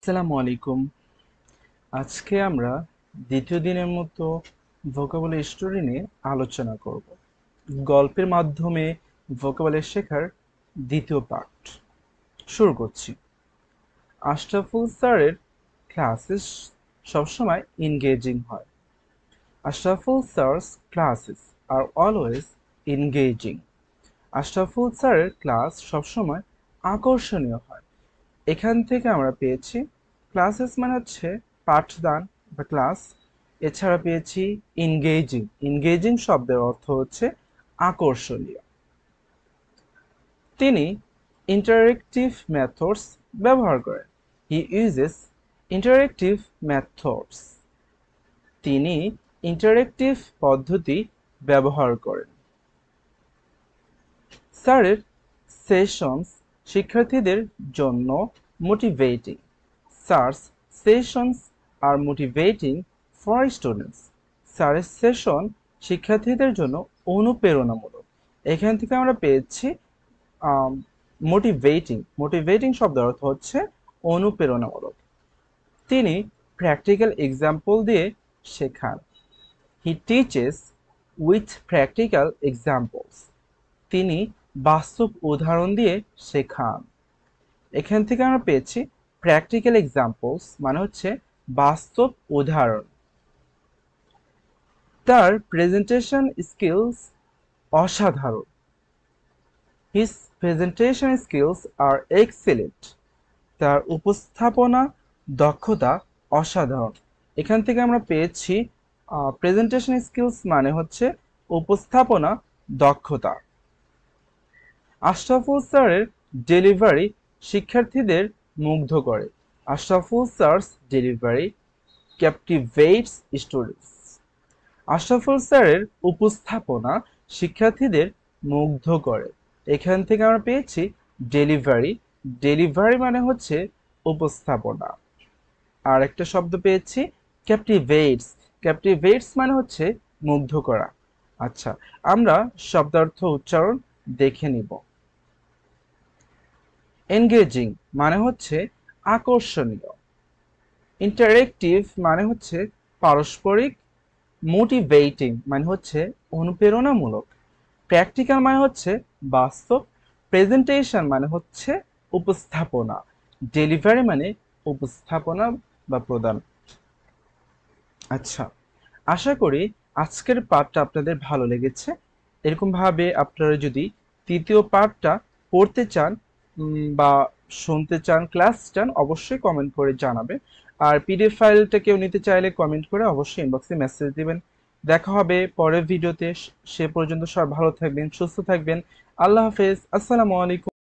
আসসালামু আলাইকুম। আজকে আমরা দ্বিতীয় দিনের মতো ভোকাবুলারি স্টোরি নিয়ে আলোচনা করব। গল্পের মাধ্যমে ভোকাবুলারি শেখার দ্বিতীয় পার্ট শুরু করছি। আশরাফুল স্যারের ক্লাসেস সবসময় এনগেজিং হয়। Ashraful স্যারস classes are always engaging. Ashraful স্যারের ক্লাস সবসময় আকর্ষণীয় হয়। এখান থেকে আমরা পেয়েছি ক্লাসেস মানে হচ্ছে পাঠদান বা ক্লাস। এছাড়া পেয়েছি এনগেজিং। এনগেজিং শব্দের অর্থ হচ্ছে আকর্ষণীয়। তিনি ইন্টারেক্টিভ মেথডস ব্যবহার করেন। He uses interactive methods. তিনি ইন্টারেক্টিভ পদ্ধতি ব্যবহার করেন। স্যারের সেশনস শিক্ষার্থীদের জন্য motivating. Sir's sessions are motivating for students. স্যারের সেশন শিক্ষার্থীদের জন্য অনুপ্রেরণামূলক। এখান থেকে আমরা পেয়েছি মোটিভেটিং। মোটিভেটিং শব্দের অর্থ হচ্ছে অনুপ্রেরণামূলক। তিনি প্র্যাকটিক্যাল এক্সাম্পল দিয়ে শেখান। He teaches with practical examples. তিনি বাস্তব উদাহরণ দিয়ে শেখান। এখান থেকে আমরা পেয়েছি প্র্যাকটিক্যাল এক্সাম্পলস মানে হচ্ছে বাস্তব উদাহরণ। তার প্রেজেন্টেশন স্কিলস অসাধারণ। হিজ প্রেজেন্টেশন স্কিলস আর এক্সেলেন্ট। তার উপস্থাপনা দক্ষতা অসাধারণ। এখান থেকে আমরা পেয়েছি প্রেজেন্টেশন স্কিলস মানে হচ্ছে উপস্থাপনা দক্ষতা। আশরাফুল স্যারের ডেলিভারি শিক্ষার্থীদের মুগ্ধ করে। Ashraful sir's delivery captivates students. Ashraful স্যারের উপস্থাপনা শিক্ষার্থীদের মুগ্ধ করে। এখান থেকে আমরা পেয়েছি ডেলিভারি। ডেলিভারি মানে হচ্ছে উপস্থাপনা। আর একটা শব্দ পেয়েছি ক্যাপটিভেটস। ক্যাপটিভেটস মানে হচ্ছে মুগ্ধ করা। আচ্ছা, আমরা শব্দার্থ উচ্চারণ দেখে নিব। এনগেজিং মানে হচ্ছে আকর্ষণীয়। ইন্টারেক্টিভ মানে হচ্ছে পারস্পরিক। মোটিভেটিং মানে হচ্ছে অনুপ্রেরণামূলক। প্র্যাকটিক্যাল মানে হচ্ছে বাস্তব। প্রেজেন্টেশন মানে হচ্ছে উপস্থাপনা। ডেলিভারি মানে উপস্থাপনা বা প্রদান। আচ্ছা, আশা করি আজকের পার্টটা আপনাদের ভালো লেগেছে। এরকমভাবে আপনারা যদি তৃতীয় পার্টটা পড়তে চান বা শুনতে চান, ক্লাস চান, অবশ্যই কমেন্ট করে জানাবেন। আর পিডিএফ ফাইলটা কেউ নিতে চাইলে কমেন্ট করে অবশ্যই ইনবক্সে মেসেজ দিবেন। দেখা হবে পরের ভিডিওতে। সে পর্যন্ত সবাই ভালো থাকবেন, সুস্থ থাকবেন। আল্লাহ হাফেজ। আসসালামু আলাইকুম।